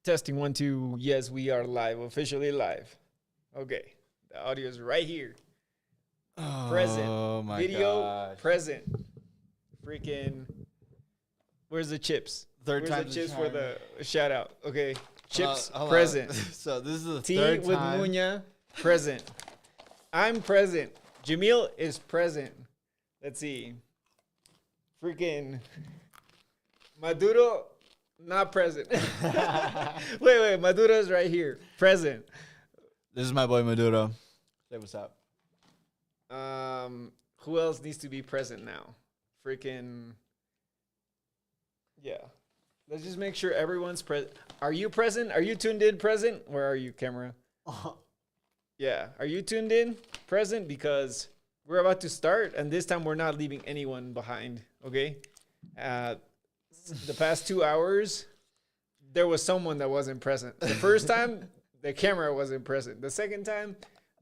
Testing 1 2. Yes, we are live, officially live. Okay, the audio is right here. Present. Oh my Video gosh. present. Freaking. Where's the chips? Third Where's time the chips for the shout out? Okay, chips Hold on. present. So this is the Tea third with time. Munya present. I'm present. Jamil is present. Let's see. Freaking Maduro. Not present. wait. Maduro's right here. Present. This is my boy Maduro. Say what's up. Who else needs to be present now? Freaking. Yeah. Let's just make sure everyone's present. Are you present? Are you tuned in present? Where are you, camera? Yeah. Are you tuned in present? Because we're about to start, and this time we're not leaving anyone behind. Okay. The past 2 hours, there was someone that wasn't present. The first time, the camera wasn't present. The second time,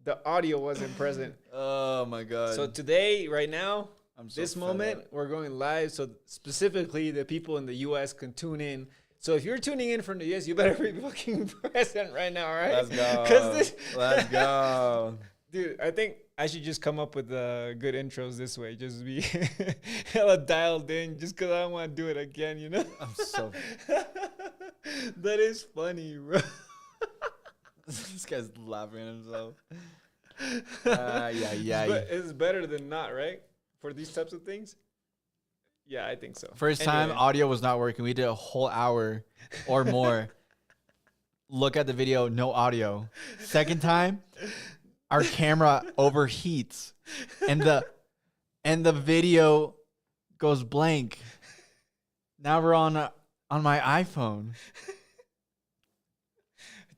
the audio wasn't present. Oh my god. So today, right now, this fed moment, up. we're going live. So specifically, the people in the U.S. can tune in. So if you're tuning in from the U.S., you better be fucking present right now, all right? Let's go. Let's go. Dude, I think I should just come up with good intros this way. Just be hella dialed in just because I don't want to do it again, you know? I'm so... That is funny, bro. This guy's laughing at himself. It's better than not, right? For these types of things? Yeah, I think so. First time, audio was not working. We did a whole hour or more. Look at the video, no audio. Second time, our camera overheats and the video goes blank. Now we're on my iPhone.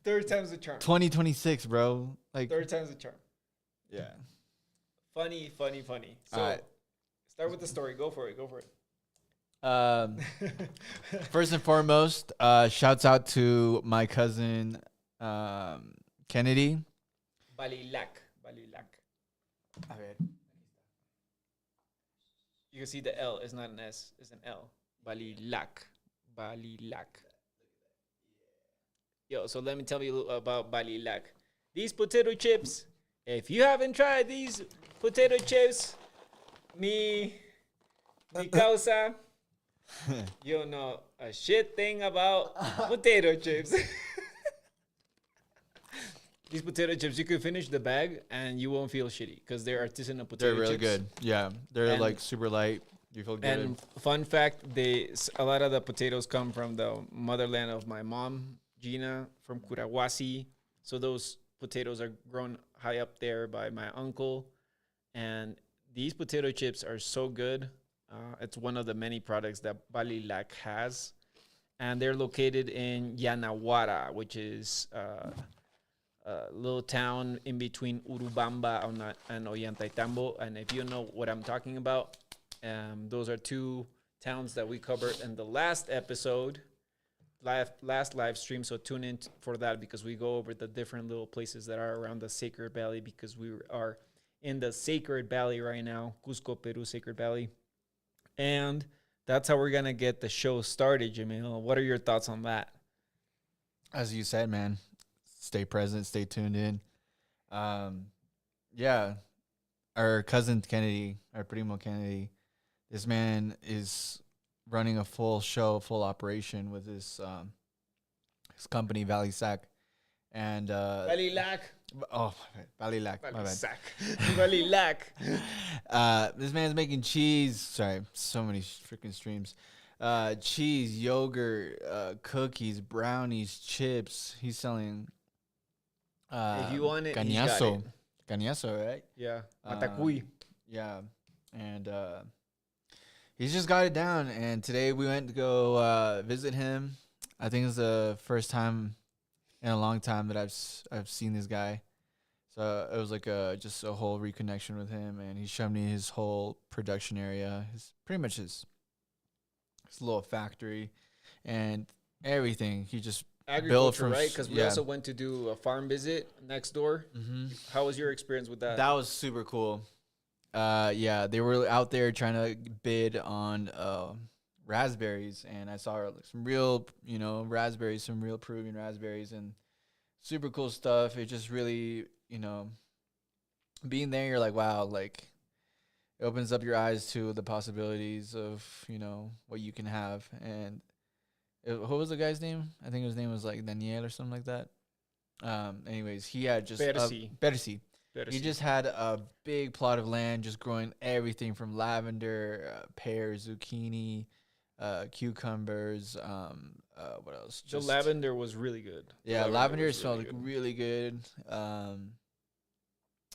Third time's the charm. 2026, bro. Like third time's the charm. Yeah. Funny. So start with the story. Go for it. First and foremost, shouts out to my cousin Kennedy. Balilac. A ver. You can see the L. It's not an S. It's an L. Balilac. Yo, so let me tell you about Balilac. These potato chips, if you haven't tried these potato chips, mi causa, you don't know a shit thing about potato chips. These potato chips, you can finish the bag and you won't feel shitty because they're artisanal potato chips. They're really good. Yeah, they're like super light. You feel good. And fun fact, a lot of the potatoes come from the motherland of my mom, Gina, from Curahuasi. So those potatoes are grown high up there by my uncle. And these potato chips are so good. It's one of the many products that Balilac has. And they're located in Yanaguara, which is a little town in between Urubamba and Ollantaytambo. And if you know what I'm talking about, those are two towns that we covered in the last episode, last live stream. So tune in for that because we go over the different little places that are around the Sacred Valley because we are in the Sacred Valley right now, Cusco, Peru, Sacred Valley. And that's how we're going to get the show started, Jamil. What are your thoughts on that? As you said, man, stay present, stay tuned in. Yeah, our cousin Kennedy, our primo Kennedy, this man is running a full operation with his company, Valley Sac. And Balilac. Oh, Balilac. My bad. Balilac. This man's making cheese. Sorry, so many freaking streams. Cheese, yogurt, cookies, brownies, chips. He's selling. If you want it, Cañazo, right? Yeah, Matacuy. Yeah, and he's just got it down. And today we went to go visit him. I think it's the first time in a long time that I've seen this guy. So it was like just a whole reconnection with him, and he showed me his whole production area, his pretty much his little factory, and everything. He just built Agriculture, from right? Because we also went to do a farm visit next door. How was your experience with that? That was super cool. Yeah, they were out there trying to bid on raspberries, and I saw like some real, raspberries, some real Peruvian raspberries, and super cool stuff. It just really, being there, you're like, wow, like it opens up your eyes to the possibilities of, what you can have. And what was the guy's name? I think his name was like Daniel or something like that. Anyways, he had just Percy. He just had a big plot of land, just growing everything from lavender, pears, zucchini, cucumbers. What else? The lavender was really good. Yeah, lavender smelled really good.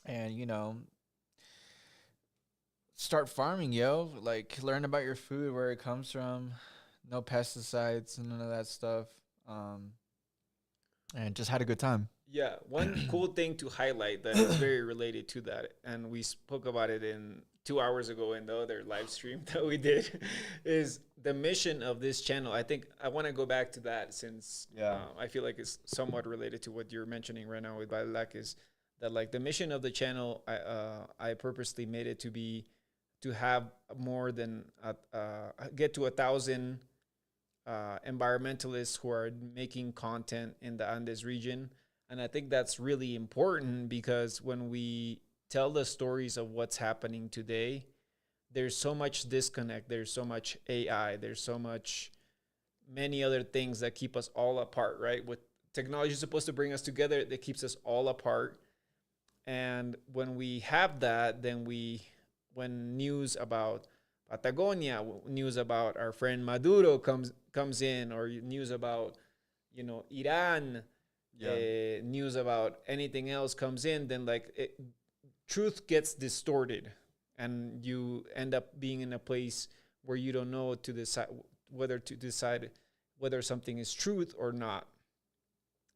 And start farming, yo. Like learn about your food, where it comes from, no pesticides, none of that stuff. And just had a good time. Yeah, one cool thing to highlight that is very related to that, and we spoke about it in 2 hours ago in the other live stream that we did, is the mission of this channel. I think I want to go back to that since I feel like it's somewhat related to what you're mentioning right now with Bailac, is that like the mission of the channel, I purposely made it to be to have more than get to 1,000 environmentalists who are making content in the Andes region. And I think that's really important because when we tell the stories of what's happening today, there's so much disconnect. There's so much AI. There's so much many other things that keep us all apart, right? With technology is supposed to bring us together, that keeps us all apart. And when we have that, then when news about Patagonia, news about our friend Maduro comes in, or news about, Iran, news about anything else comes in, then truth gets distorted, and you end up being in a place where you don't know to decide whether something is truth or not.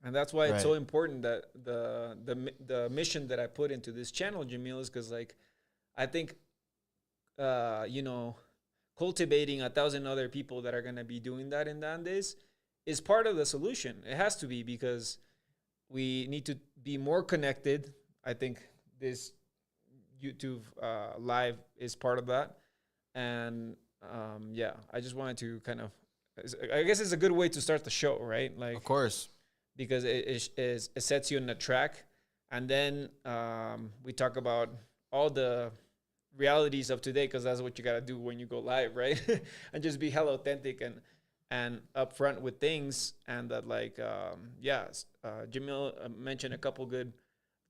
And that's why it's so important that the mission that I put into this channel, Jamil, is because I think cultivating 1,000 other people that are going to be doing that in the Andes is part of the solution. It has to be, because we need to be more connected. I think this YouTube live is part of that. And I just wanted to I guess it's a good way to start the show, right? Like, of course, because it sets you on the track. And then we talk about all the realities of today, because that's what you got to do when you go live, right? And just be hella authentic and upfront with things. And that Jamil mentioned a couple good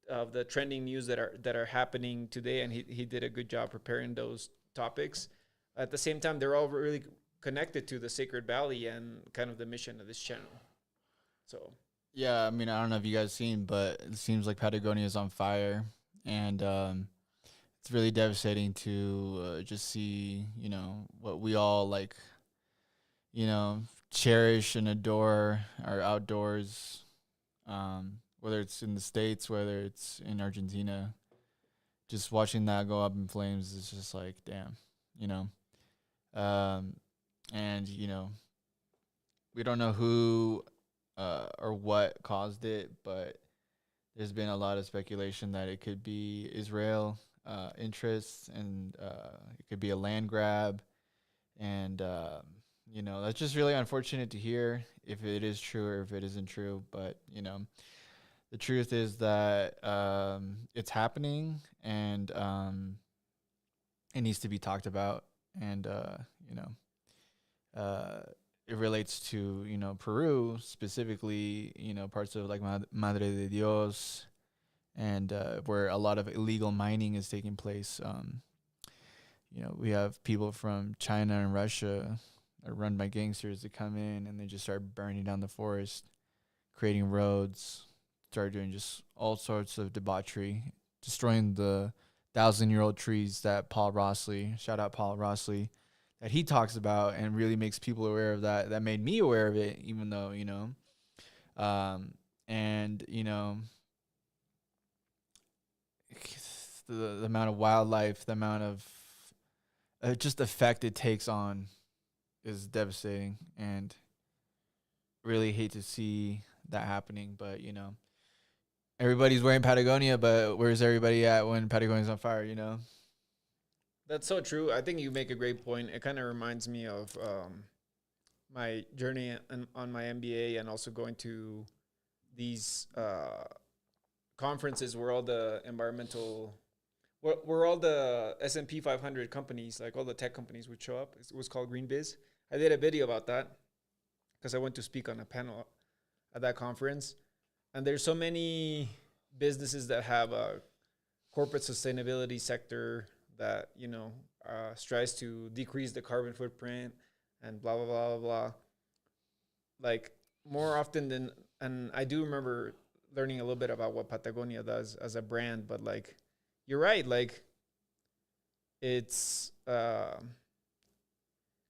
of the trending news that are happening today, and he did a good job preparing those topics. At the same time, they're all really connected to the Sacred Valley and kind of the mission of this channel. So yeah, I mean, I don't know if you guys seen, but it seems like Patagonia is on fire, and it's really devastating to just see, what we all cherish and adore our outdoors, whether it's in the States, whether it's in Argentina. Just watching that go up in flames is just like, damn, and, we don't know who or what caused it, but there's been a lot of speculation that it could be Israel interests, and it could be a land grab. And, that's just really unfortunate to hear, if it is true or if it isn't true. But, the truth is that it's happening, and it needs to be talked about. And, it relates to, Peru specifically, parts of like Madre de Dios, and where a lot of illegal mining is taking place. We have people from China and Russia are run by gangsters that come in and they just start burning down the forest, creating roads, start doing just all sorts of debauchery, destroying the 1,000-year-old trees that Paul Rossley, shout out Paul Rossley, that he talks about and really makes people aware of that. That made me aware of it, even though, and, the amount of wildlife, the amount of just effect it takes on is devastating, and really hate to see that happening. But everybody's wearing Patagonia, but where's everybody at when Patagonia's on fire? That's so true. I think you make a great point. It kind of reminds me of my journey on my MBA, and also going to these conferences where all the where all the S&P 500 companies, like all the tech companies, would show up. It was called Green Biz. I did a video about that because I went to speak on a panel at that conference. And there's so many businesses that have a corporate sustainability sector that, strives to decrease the carbon footprint and blah, blah, blah, blah, blah. Like, more often than, and I do remember learning a little bit about what Patagonia does as a brand, but like, you're right. Like, it's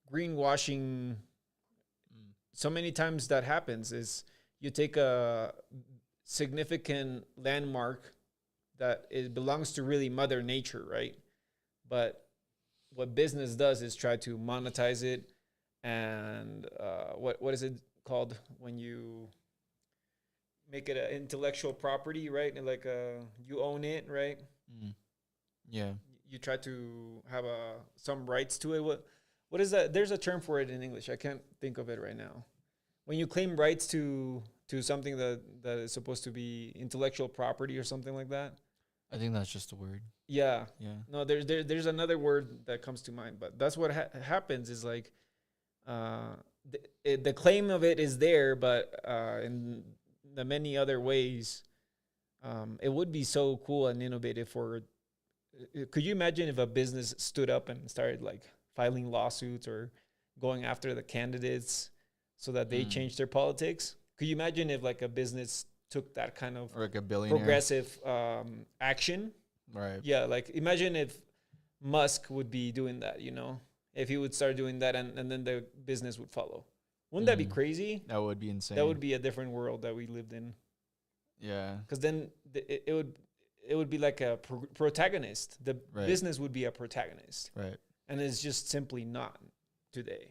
greenwashing. So many times that happens is you take a significant landmark that it belongs to really Mother Nature, right? But what business does is try to monetize it, and what is it called when you make it an intellectual property, right? And like you own it, right? Yeah. You try to have some rights to it. What is that? There's a term for it in English. I can't think of it right now. When you claim rights to something that is supposed to be intellectual property or something like that. I think that's just a word. Yeah. Yeah. No, there's another word that comes to mind, but that's what happens is like the claim of it is there, but in the many other ways, it would be so cool and innovative for. Could you imagine if a business stood up and started like filing lawsuits or going after the candidates so that they change their politics? Could you imagine if like a business took that kind of or like a billionaire progressive action? Right. Yeah, like imagine if Musk would be doing that, if he would start doing that, and then the business would follow. Wouldn't that be crazy? That would be insane. That would be a different world that we lived in. Yeah. Because then it would be like a protagonist. The business would be a protagonist. Right. And it's just simply not today.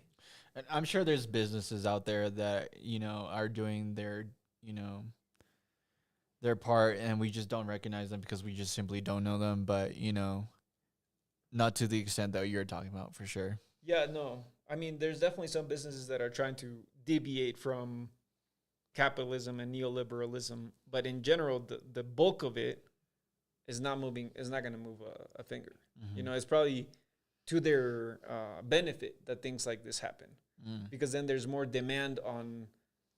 And I'm sure there's businesses out there that, are doing their, their part, and we just don't recognize them because we just simply don't know them. But, not to the extent that you're talking about, for sure. Yeah, no. I mean, there's definitely some businesses that are trying to deviate from capitalism and neoliberalism. But in general, the bulk of it is not moving, is not going to move a finger. Mm-hmm. It's probably to their benefit that things like this happen. Because then there's more demand on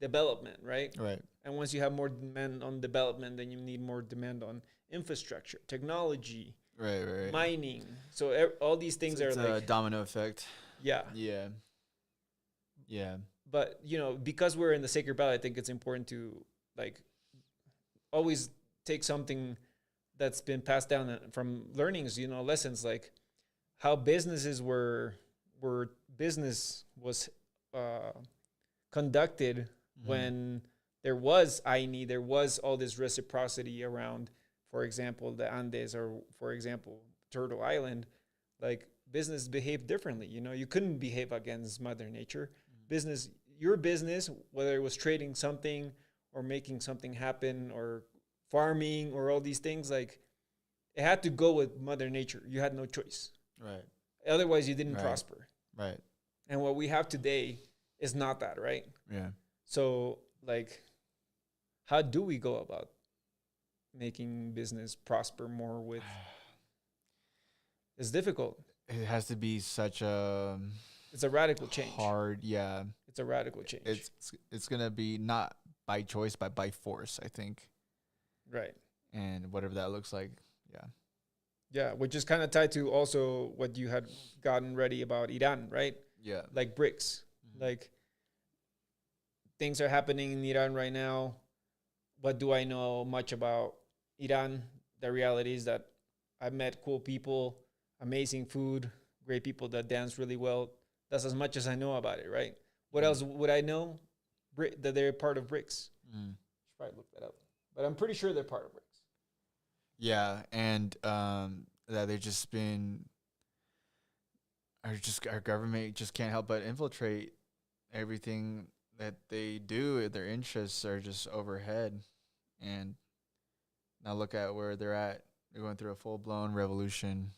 development, right? Right. And once you have more demand on development, then you need more demand on infrastructure, technology, right, mining. So all these things it's are like a like domino effect. Yeah. But because we're in the Sacred Valley, I think it's important to like always take something that's been passed down from learnings, lessons like how businesses business was conducted when there was INI, there was all this reciprocity around, for example, the Andes, or for example, Turtle Island. Like business behaved differently. You couldn't behave against Mother Nature. Your business, whether it was trading something or making something happen or farming or all these things, like it had to go with Mother Nature. You had no choice. Right. Otherwise, you didn't prosper. Right. And what we have today is not that, right? Yeah. So, like, how do we go about making business prosper more with? It's difficult. It has to be such a. It's a radical change. Hard, yeah. It's a radical change. It's gonna be not by choice, but by force, I think. Right. And whatever that looks like, yeah. Yeah, which is kind of tied to also what you had gotten ready about Iran, right? Yeah. Like BRICS. Like things are happening in Iran right now. What do I know much about Iran? The reality is that I met cool people, amazing food, great people that dance really well. That's as much as I know about it, right? What else would I know? That they're part of BRICS. Should probably look that up, but I'm pretty sure they're part of BRICS. Yeah, and that they've just been, our government just can't help but infiltrate everything that they do. Their interests are just overhead, and now look at where they're at. They're going through a full blown revolution,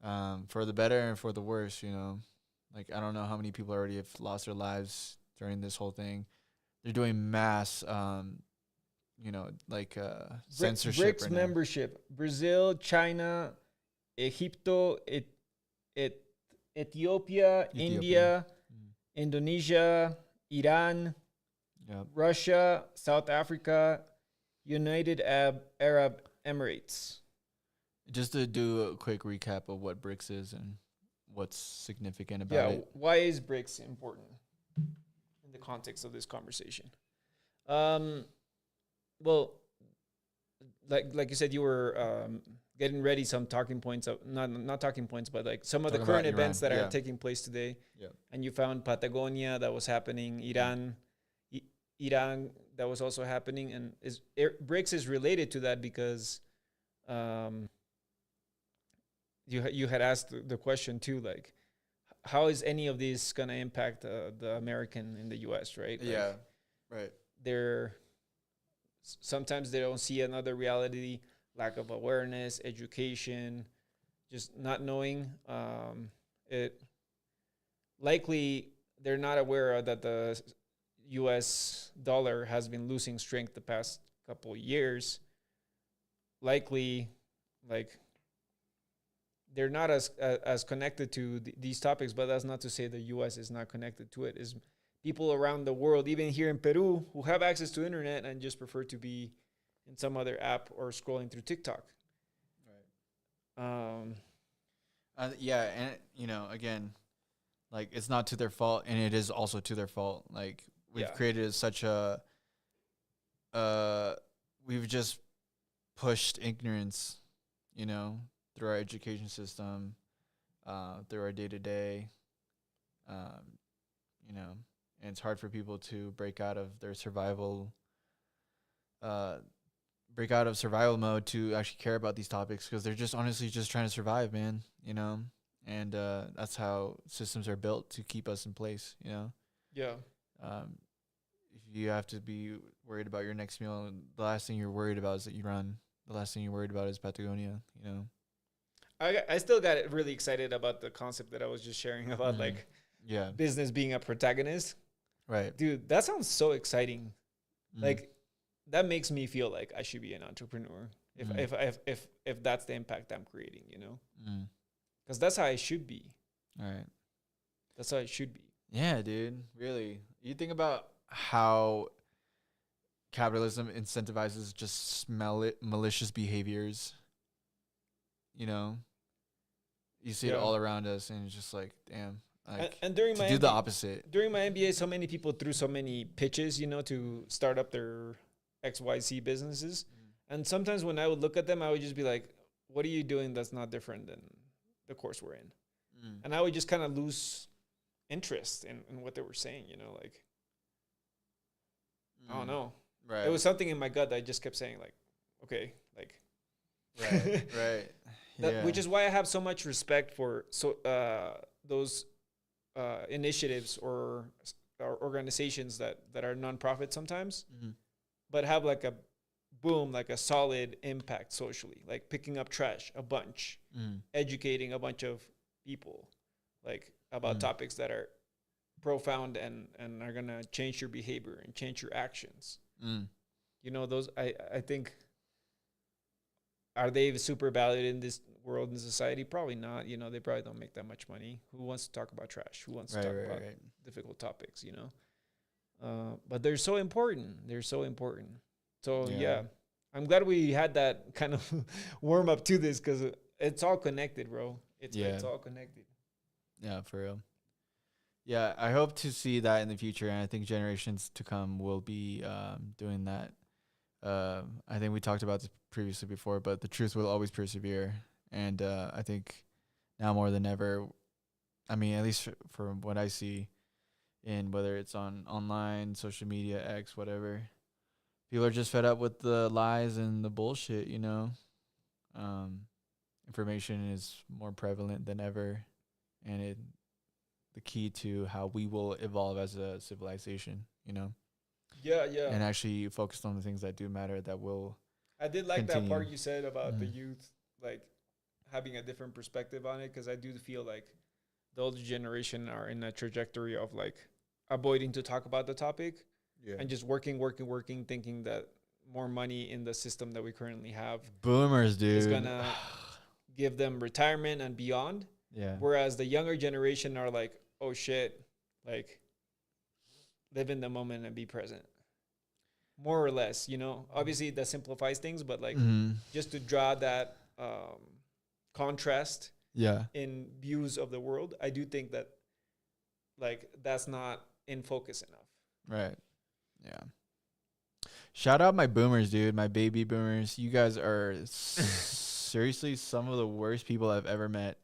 for the better and for the worse. Like I don't know how many people already have lost their lives during this whole thing. They're doing mass, like censorship BRICS right now. membership: Brazil, China, Egipto, it, Ethiopia, India, Indonesia, Iran, Yep. Russia, South Africa, United Arab Emirates. Just to do a quick recap of what BRICS is and what's significant about it. Why is BRICS important in the context of this conversation? Well, like you said, you were getting ready some talking points of not talking points, but like some of the Talking current about events that Iran, are taking place today. Yeah. And you found Patagonia that was happening, Iran that was also happening, and BRICS is related to that because you had asked the question too, like how is any of this gonna impact the American in the U.S., right? Like, Yeah. Right. they're sometimes they don't see another reality, lack of awareness, education, just not knowing. It likely they're not aware that the U.S. dollar has been losing strength the past couple of years. Likely, like they're not as connected to these topics, but that's not to say the U.S. is not connected to it. Is people around the world, even here in Peru, who have access to internet and just prefer to be in some other app or scrolling through TikTok. Right. Yeah, and again, like it's not to their fault, and it is also to their fault. Like we've created such a, we've just pushed ignorance, through our education system, through our day to day, and it's hard for people to break out of their survival mode to actually care about these topics because they're just honestly just trying to survive, man. And that's how systems are built to keep us in place. Yeah. If you have to be worried about your next meal, the last thing you're worried about is that you run. The last thing you're worried about is Patagonia. I still got really excited about the concept that I was just sharing about like business being a protagonist. Right. Dude, that sounds so exciting. Like that makes me feel like I should be an entrepreneur if that's the impact I'm creating, because that's how I should be. All right. That's how it should be. Yeah, dude. Really. You think about how capitalism incentivizes just malicious behaviors. You see it all around us, and it's just like, damn. Like, and during my do the opposite. During my MBA, so many people threw so many pitches, to start up their XYZ businesses. And sometimes when I would look at them, I would just be like, what are you doing that's not different than the course we're in? And I would just kind of lose interest in what they were saying, like, I don't know. Right. It was something in my gut that I just kept saying, like, okay, like, right. Yeah. Which is why I have so much respect for those initiatives or organizations that are nonprofit sometimes, but have like a solid impact socially, like picking up trash a bunch, educating a bunch of people, like about topics that are profound and are gonna change your behavior and change your actions. Those I think, are they super valued in this world and society? Probably not. They probably don't make that much money. Who wants to talk about trash? Who wants to talk about difficult topics? But they're so important. They're so important. So yeah, I'm glad we had that kind of warm up to this because it's all connected, bro. It's all connected. Yeah, for real. Yeah, I hope to see that in the future, and I think generations to come will be doing that. I think we talked about this previously before, but the truth will always persevere. And I think now more than ever, I mean, at least from what I see, in whether it's on online, social media, X, whatever, people are just fed up with the lies and the bullshit. Um, Information is more prevalent than ever, and the key to how we will evolve as a civilization. Yeah, yeah. And actually focus on the things that do matter that will I did like that continue. part you said about the Mhm. youth, like having a different perspective on it, because I do feel like the older generation are in a trajectory of like avoiding to talk about the topic Yeah. and just working, thinking that more money in the system that we currently have Boomers, dude. is gonna give them retirement and beyond. Yeah. Whereas the younger generation are like, oh shit, like live in the moment and be present. More or less, obviously that simplifies things, but like just to draw that contrast Yeah. in views of the world, I do think that like that's not in focus enough. Right. Yeah. Shout out my boomers, dude. My baby boomers. You guys are seriously some of the worst people I've ever met.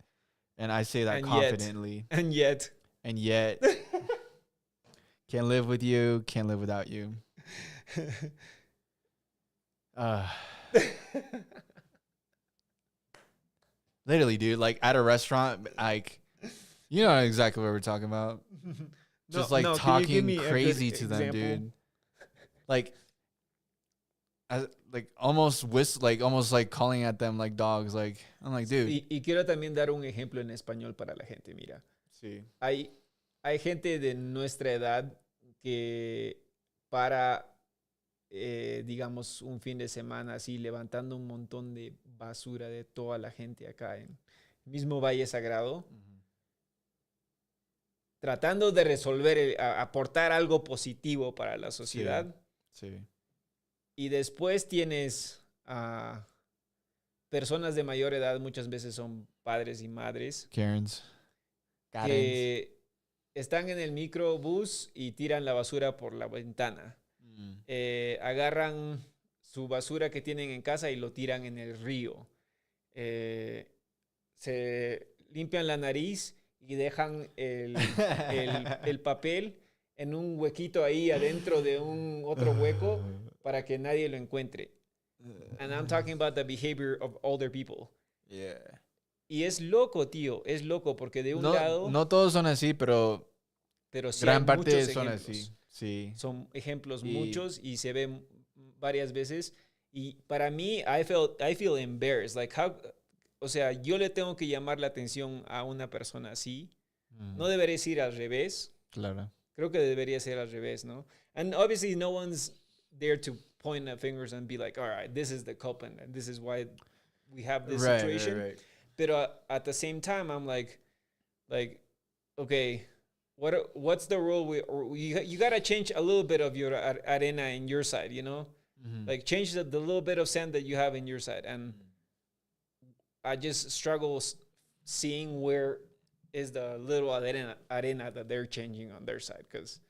And I say that And confidently. And yet. And yet. Can't live with you. Can't live without you. Literally, dude. Like at a restaurant, like you know exactly what we're talking about. Just like talking crazy to them, dude. Like, almost almost like calling at them like dogs. Like I'm like, dude. Y quiero también dar un ejemplo en español para la gente. Mira, sí. Hay gente de nuestra edad que para, digamos, un fin de semana así, levantando un montón de basura de toda la gente acá en mismo Valle Sagrado, tratando de resolver, aportar algo positivo para la sociedad. Sí. Y después tienes a personas de mayor edad, muchas veces son padres y madres, Karens. que están en el microbús y tiran la basura por la ventana. Agarran su basura que tienen en casa y lo tiran en el río. Se limpian la nariz y dejan el papel en un huequito ahí adentro de un otro hueco para que nadie lo encuentre. And I'm talking about the behavior of older people. Yeah. Y es loco, tío, es loco porque de un lado... No todos son así, pero sí gran hay parte muchos son ejemplos. así. Sí. Son ejemplos muchos y se ven varias veces. Y para mí, I feel embarrassed. Like o sea, yo le tengo que llamar la atención a una persona así. No debería ser al revés. Claro. Creo que debería ser al revés, ¿no? And obviously no one's there to point at fingers and be like, all right, this is the culprit and this is why we have this situation. Right. But at the same time, I'm like, okay, what's the rule? You gotta change a little bit of your arena in your side, like change the little bit of sand that you have in your side. And I just struggle seeing where is the little arena that they're changing on their side, because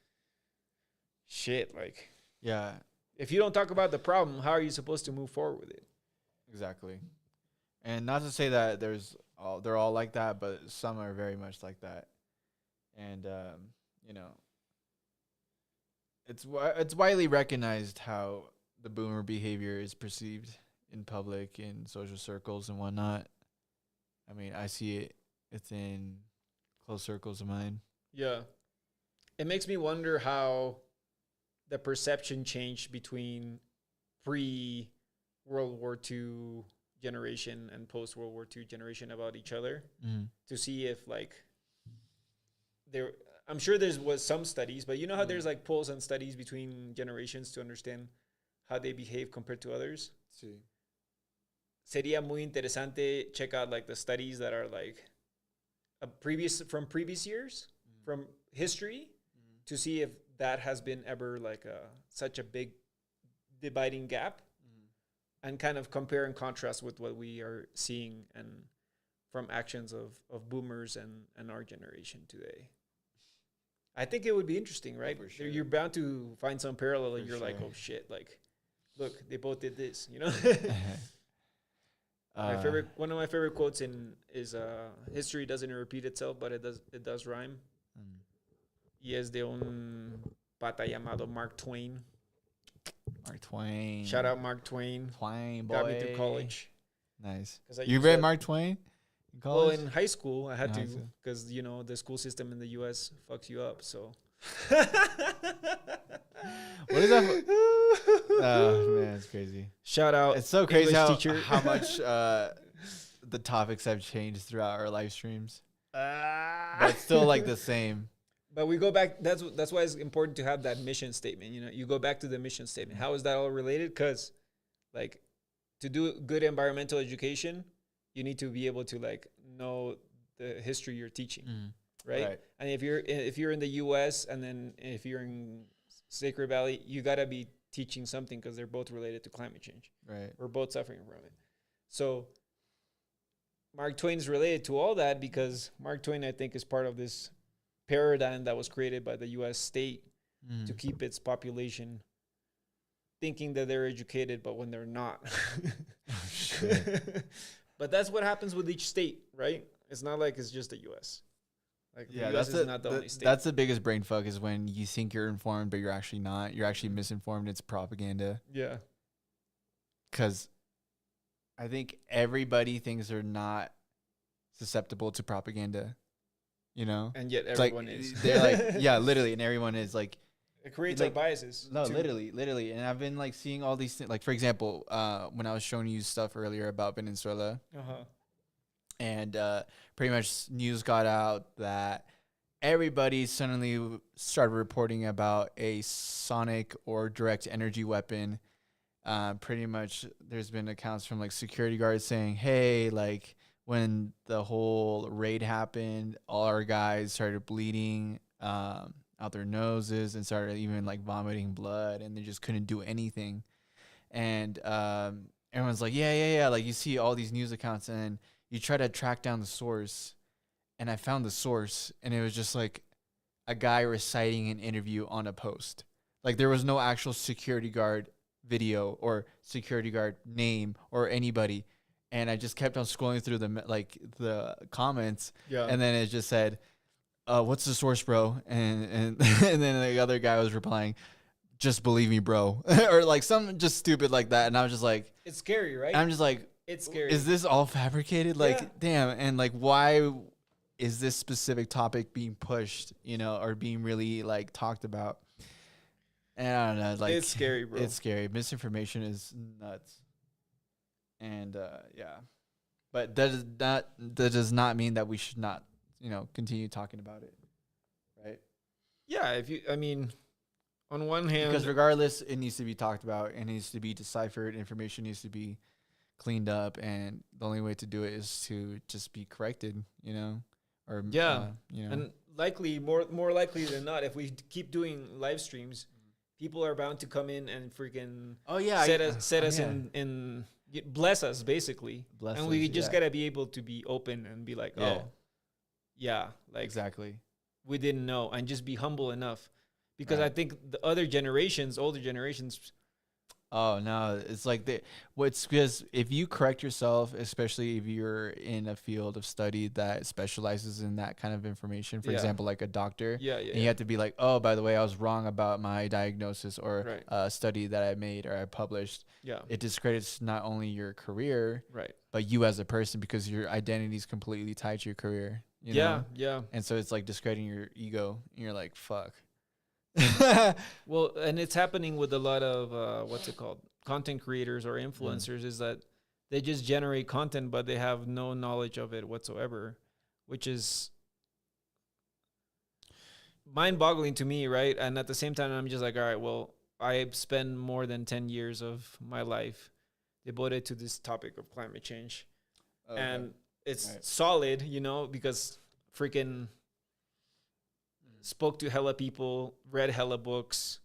shit, like, yeah, if you don't talk about the problem, how are you supposed to move forward with it? Exactly. And not to say that they're all like that, but some are very much like that. And it's widely recognized how the boomer behavior is perceived in public, in social circles and whatnot. I mean, I see it. It's in close circles of mine. Yeah. It makes me wonder how the perception changed between pre-World War II generation and post-World War II generation about each other, to see if, like, I'm sure there was some studies, but you know how there's, like, polls and studies between generations to understand how they behave compared to others? Sí. Sería muy interesante check out, like, the studies that are, like, from previous years, from history, to see if that has been ever, like, such a big dividing gap, and kind of compare and contrast with what we are seeing and from actions of boomers and our generation today. I think it would be interesting, right? For sure. You're bound to find some parallel, and For you're like, sure. oh shit, like, look, they both did this, you know. Uh, One of my favorite quotes in is history doesn't repeat itself, but it does rhyme. mm, Y es de un pata llamado Mark Twain. Mark Twain. Shout out Mark Twain. Twain, boy. Got me through college. Nice. 'Cause I You used read that- Mark Twain in Well, college? in high school, I had In high to school. because the school system in the U.S. fucks you up. So. What is that? Oh man, it's crazy. Shout out! It's so crazy English how, teacher. how much the topics have changed throughout our live streams, but it's still like the same. But we go back. That's why it's important to have that mission statement. You know, you go back to the mission statement. How is that all related? Because, like, to do good environmental education, you need to be able to like know the history you're teaching, right? Right. And if you're in the U.S. and then if you're in Sacred Valley, you gotta be teaching something because they're both related to climate change. Right. We're both suffering from it. So Mark Twain's related to all that because Mark Twain, I think, is part of this paradigm that was created by the U.S. state to keep its population thinking that they're educated, but when they're not. But that's what happens with each state, right? It's not like it's just the U.S. Like Yeah, the US that's is not the only state. that's the biggest brain fuck is when you think you're informed, but you're actually not. You're actually misinformed. It's propaganda. Yeah. Because I think everybody thinks they're not susceptible to propaganda. You know? And yet It's everyone like, is. they're like, yeah, literally. And everyone is like, It creates like- our biases. no, too. literally. And I've been like seeing all these things. Like, for example, when I was showing you stuff earlier about Venezuela, Uh-huh. and pretty much news got out that everybody suddenly started reporting about a sonic or direct energy weapon. Pretty much there's been accounts from like security guards saying, hey, like when the whole raid happened, all our guys started bleeding out their noses and started even like vomiting blood, and they just couldn't do anything. And everyone's like, yeah. Like you see all these news accounts and you try to track down the source, and I found the source, and it was just like a guy reciting an interview on a post. Like there was no actual security guard video or security guard name or anybody. And I just kept on scrolling through the comments, Yeah. and then it just said, "What's the source, bro?" And and then the other guy was replying, "Just believe me, bro," or like something just stupid like that. And I was just like, It's scary, right? I'm just like, It's scary. is this all fabricated? Like, Yeah. damn. And like, why is this specific topic being pushed, or being really like talked about? And I don't know. Like, it's scary, bro. It's scary. Misinformation is nuts. And yeah, but that does not mean that we should not, continue talking about it, right? Yeah, I mean, on one hand, Because regardless, it needs to be talked about. It needs to be deciphered. Information needs to be cleaned up, and the only way to do it is to just be corrected, or Yeah. you know. and likely more likely than not, if we keep doing live streams, people are bound to come in and freaking Oh yeah, set us in bless us basically, Bless and we us, just yeah. gotta be able to be open and be like, Yeah. oh, yeah, like Exactly. we didn't know, and just be humble enough, because Right. I think the older generations, Oh no, it's like what's because if you correct yourself, especially if you're in a field of study that specializes in that kind of information, for Yeah. example, like a doctor, yeah, and you have to be like, oh, by the way, I was wrong about my diagnosis or Right. a study that I made or I published. yeah, It discredits not only your career, right, but you as a person, because your identity is completely tied to your career. You yeah, know? yeah. And so it's like discrediting your ego, and you're like, fuck. Well, and it's happening with a lot of what's it called, content creators or influencers, is that they just generate content, but they have no knowledge of it whatsoever, which is mind-boggling to me, right? And at the same time, I'm just like, all right, well, I spend more than 10 years of my life devoted to this topic of climate change, and it's Right. solid, because freaking spoke to hella people, read hella books,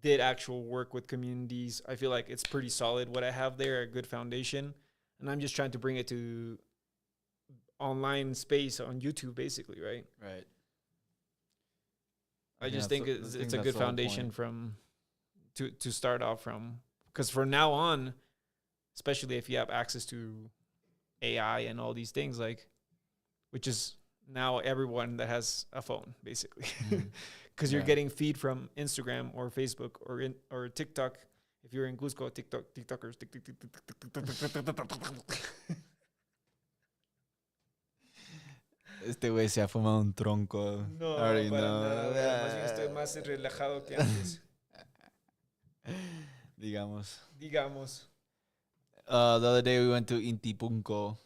did actual work with communities. I feel like it's pretty solid what I have there, a good foundation. And I'm just trying to bring it to online space on YouTube, basically, right? Right. I just think it's a good foundation to start off from, Because from now on, especially if you have access to AI and all these things, like, which is now everyone that has a phone, basically, because you're getting feed from Instagram or Facebook or TikTok. If you're in Cusco, TikTokers. Este güey se ha fumado un tronco. No, Already para know. nada. Más bien estoy más relajado que antes. Digamos. The The other day we went to Intipunco.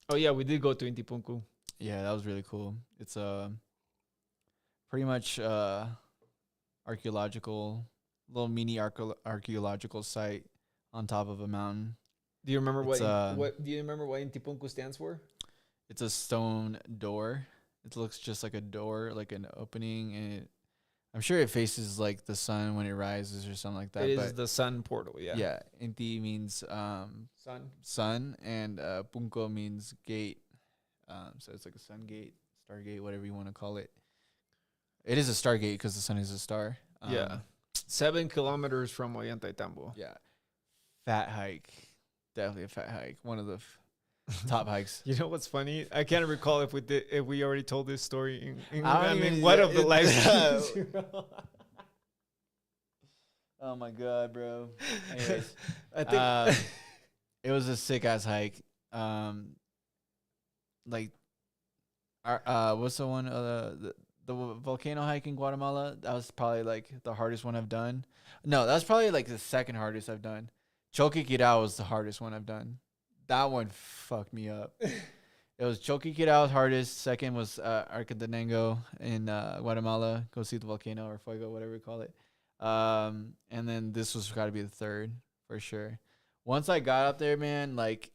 Oh yeah, we did go to Intipunku. Yeah, that was really cool. It's pretty much archaeological, little mini archaeological site on top of a mountain. Do you remember It's, what do you remember what Intipunku stands for? It's a stone door. It looks just like a door, like an opening, and I'm sure it faces like the sun when it rises or something like that. It is the sun portal, yeah. Yeah, Inti means sun, and Punco means gate. So it's like a sun gate, stargate, whatever you want to call it. It is a stargate because the sun is a star. Yeah. 7 kilometers from Ollantaytambo. Yeah. Fat hike. Definitely a fat hike. One of the top hikes. You know what's funny? I can't recall if we already told this story in mean, one of the live streams. Oh my god, bro. Anyways, I think it was a sick ass hike. Like, what's the one? The volcano hike in Guatemala. That was probably like the hardest one I've done. No, that was probably like the second hardest I've done. Choquequirao was the hardest one I've done. That one fucked me up. It was Choquequirao's hardest. Second was Arcatenango in Guatemala. Go see the volcano or fuego, whatever you call it. And then this was got to be the third for sure. Once I got up there, man, like,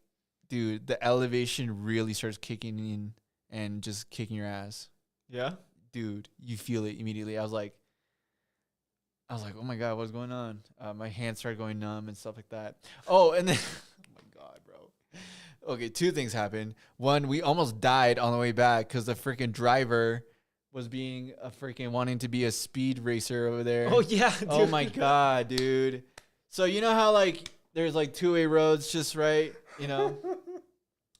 dude, the elevation really starts kicking in and just kicking your ass. Yeah? Dude, you feel it immediately. I was like, oh my god, what's going on? My hands started going numb and stuff like that. Oh, and then, oh my god, bro. Okay, 2 things happened. One, we almost died on the way back because the freaking driver was being a freaking wanting to be a speed racer over there. Oh yeah. Dude. Oh my god, dude. So you know how like there's like 2-way roads just right, you know,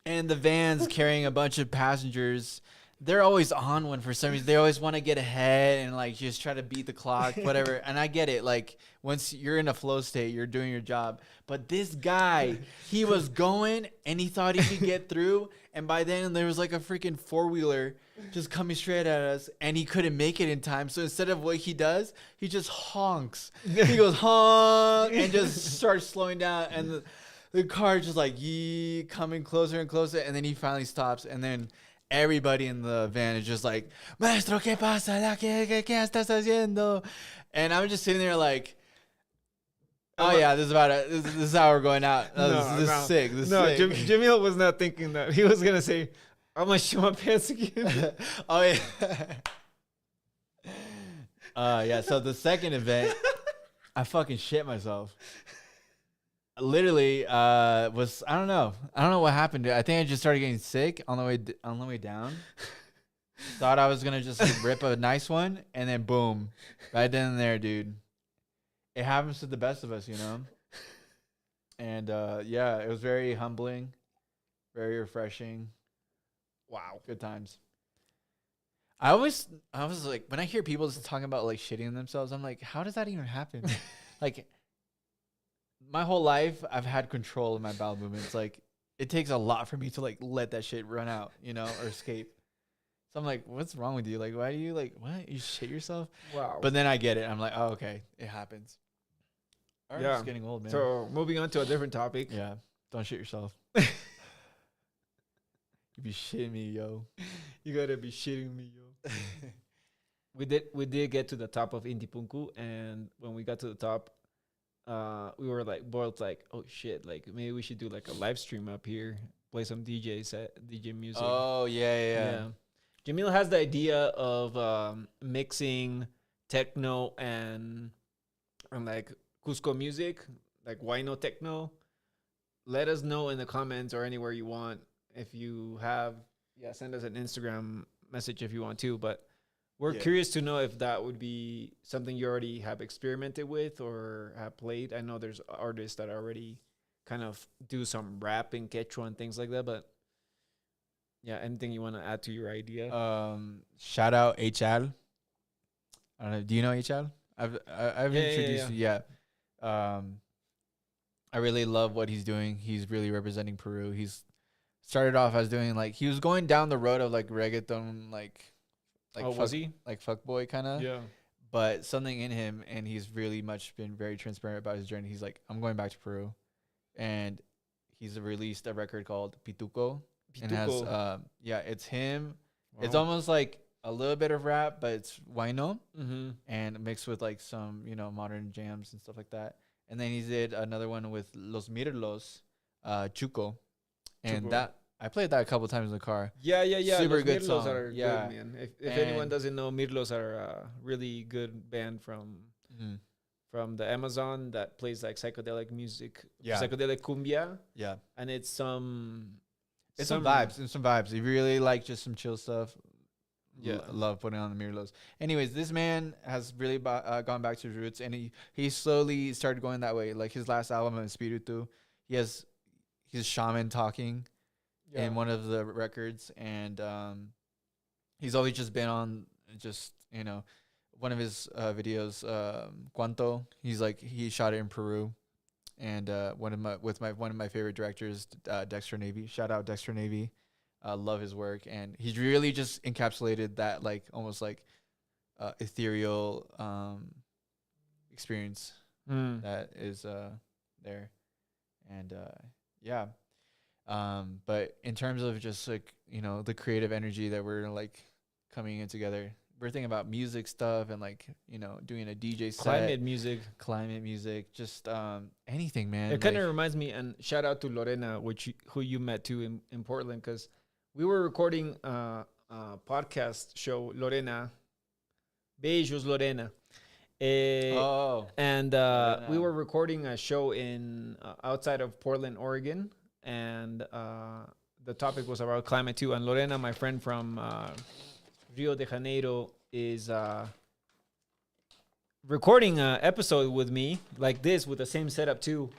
and the vans carrying a bunch of passengers. They're always on one for some reason. They always want to get ahead and like just try to beat the clock, whatever. And I get it. Like once you're in a flow state, you're doing your job. But this guy, he was going and he thought he could get through. And by then there was like a freaking 4-wheeler just coming straight at us and he couldn't make it in time. So instead of what he does, he just honks. He goes honk and just starts slowing down. And the car just like coming closer and closer. And then he finally stops. And then everybody in the van is just like, Maestro, ¿qué pasa? ¿Qué estás haciendo? And I'm just sitting there like, oh yeah, this is about it. This is how we're going out. This is sick. This is sick. Jamil was not thinking that. He was gonna say, I'm gonna shit my pants again. Oh yeah. Yeah. So the second event, I fucking shit myself. Literally, I don't know what happened. I think I just started getting sick on the way down. Thought I was gonna just rip a nice one, and then boom, right then and there, dude. It happens to the best of us, you know. And yeah, it was very humbling, very refreshing. Wow, good times. I was like, when I hear people just talking about like shitting themselves, I'm like, how does that even happen? Like, my whole life, I've had control of my bowel movements. Like, it takes a lot for me to like let that shit run out, you know, or escape. So I'm like, what's wrong with you? Like, why do you like, what? You shit yourself? Wow. But then I get it. I'm like, oh, okay, it happens. I'm just getting old, man. So moving on to a different topic. Yeah, don't shit yourself. You be shitting me, yo. You gotta be shitting me, yo. We did get to the top of Intipunku, and when we got to the top, we were like both like, oh shit, like maybe we should do like a live stream up here, play some DJ music. Oh yeah. Jamil has the idea of mixing techno and like Cusco music, like Huayno techno. Let us know in the comments or anywhere you want if you have. Yeah, send us an Instagram message if you want to. But We're curious to know if that would be something you already have experimented with or have played. I know there's artists that already kind of do some rap in Quechua and things like that, but yeah, anything you want to add to your idea? Shout out HL. I don't know. Do you know HL? I've introduced you. Yeah. I really love what he's doing. He's really representing Peru. He's started off as doing like he was going down the road of like reggaeton, like was he like fuckboy kind of? Yeah. But something in him, and he's really much been very transparent about his journey. He's like, I'm going back to Peru, and he's released a record called Pituco. And has it's him. Wow. It's almost like a little bit of rap, but it's Huayno and mixed with like some, modern jams and stuff like that. And then he did another one with Los Mirlos, Chuco. And that I played that a couple times in the car. Yeah. Super Los good Mirlos song. are good, man. If anyone doesn't know, Mirlos are a really good band from the Amazon that plays like psychedelic music, psychedelic cumbia. Yeah. And it's some vibes. If you really like just some chill stuff, love putting on the Mirlos. Anyways, this man has really gone back to his roots, and he slowly started going that way. Like his last album, Espiritu, he's shaman talking in one of the records, and he's always just been on one of his videos, Cuanto. He shot it in Peru. And one of my favorite directors, Dexter Navy. Shout out Dexter Navy. Love his work, and he's really just encapsulated that like almost like ethereal experience that is there, and but in terms of just like the creative energy that we're like coming in together. We're thinking about music stuff and like doing a DJ set, climate music, just anything, man. It kind of reminds me, and shout out to Lorena, who you met too in Portland, because we were recording a podcast show. Lorena, beijos Lorena, and we were recording a show in outside of Portland, Oregon, and the topic was about climate too. And Lorena, my friend from Rio de Janeiro, is recording an episode with me like this with the same setup too,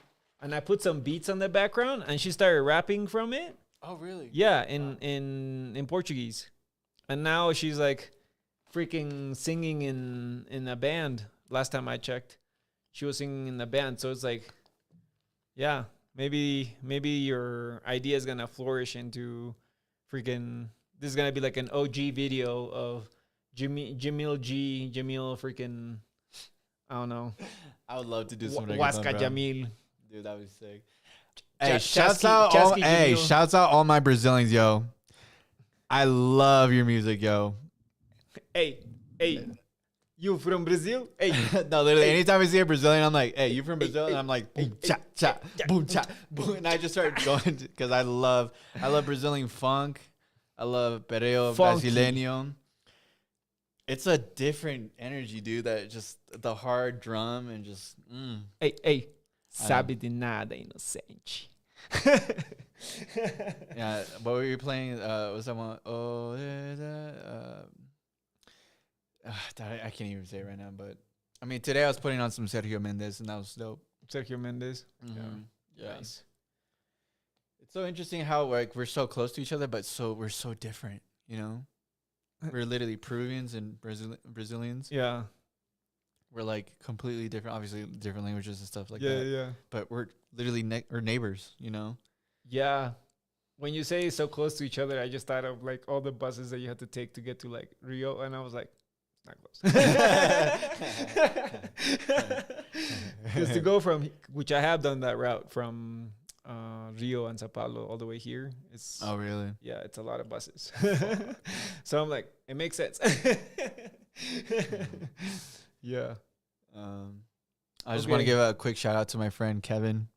and I put some beats on the background and she started rapping from it. Oh really? Yeah, in Portuguese, and now she's like freaking singing in a band. Last time I checked, she was singing in the band. So it's like, yeah, maybe your idea is gonna flourish into freaking. This is gonna be like an OG video of Jamil freaking, I don't know. I would love to do some Huasca Jamil. Dude, that would be sick. Hey, shouts out all my Brazilians, yo. I love your music, yo. Hey, you from Brazil? Hey. No, literally, anytime I see a Brazilian, I'm like, hey, you from Brazil? And I'm like, boom, cha, cha, boom, cha, boom. And I just start going because I love Brazilian funk. I love Perreo Brasileño. It's a different energy, dude. That just the hard drum and just. Hey, sabe de nada, inocente. Yeah, what were you playing? Was someone? I can't even say it right now, but I mean, today I was putting on some Sergio Mendes, and that was dope. Sergio Mendes. Yeah. Nice. It's so interesting how like we're so close to each other, but we're so different. We're literally Peruvians and Brazilians. Yeah. We're like completely different, obviously different languages and stuff like that. Yeah. But we're literally we're neighbors, Yeah. When you say so close to each other, I just thought of like all the buses that you had to take to get to like Rio, and I was like, it's not close. Because to go from, which I have done that route from Rio and Sao Paulo all the way here, it's really? Yeah, it's a lot of buses. So I'm like, it makes sense. Yeah. I just want to give a quick shout out to my friend Kevin.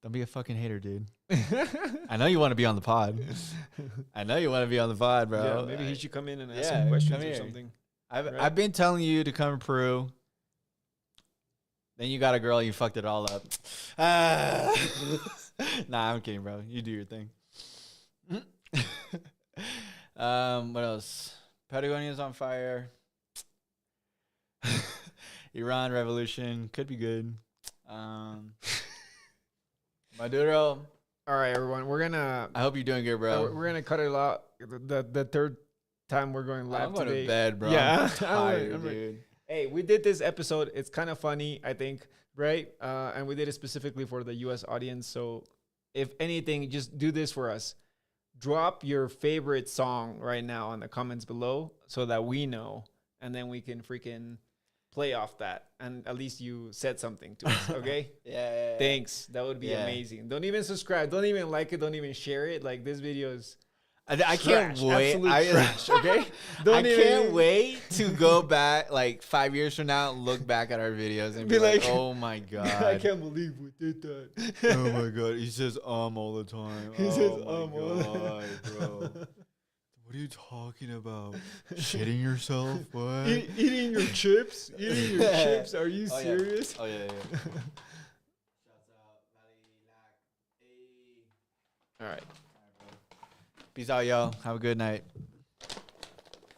Don't be a fucking hater, dude. I know you want to be on the pod. Bro. Yeah, maybe he should come in and ask some questions or something. I've been telling you to come to Peru. Then you got a girl, you fucked it all up. Nah, I'm kidding, bro. You do your thing. What else? Patagonia's on fire. Iran revolution could be good. Maduro. All right, everyone. We're gonna. I hope you're doing good, bro. We're gonna cut it out. The third time we're going live I'm going today. to bed, bro. Yeah, I'm tired, I'm like, dude. hey, we did this episode. It's kind of funny, I think, right? And we did it specifically for the U.S. audience. So, if anything, just do this for us. Drop your favorite song right now in the comments below so that we know, and then we can freaking play off that. And at least you said something to us, okay? Yeah. Thanks. That would be amazing. Don't even subscribe. Don't even like it. Don't even share it. Like, this video is I can't wait. Absolute trash, okay? I can't wait to go back like 5 years from now and look back at our videos and be like, oh my God. I can't believe we did that. Oh my God. He says all the time. He says all the God, bro. What are you talking about? Shitting yourself? What? Eating your chips? Eating your chips? Are you serious? Oh, yeah. All right. Peace out, y'all. Have a good night.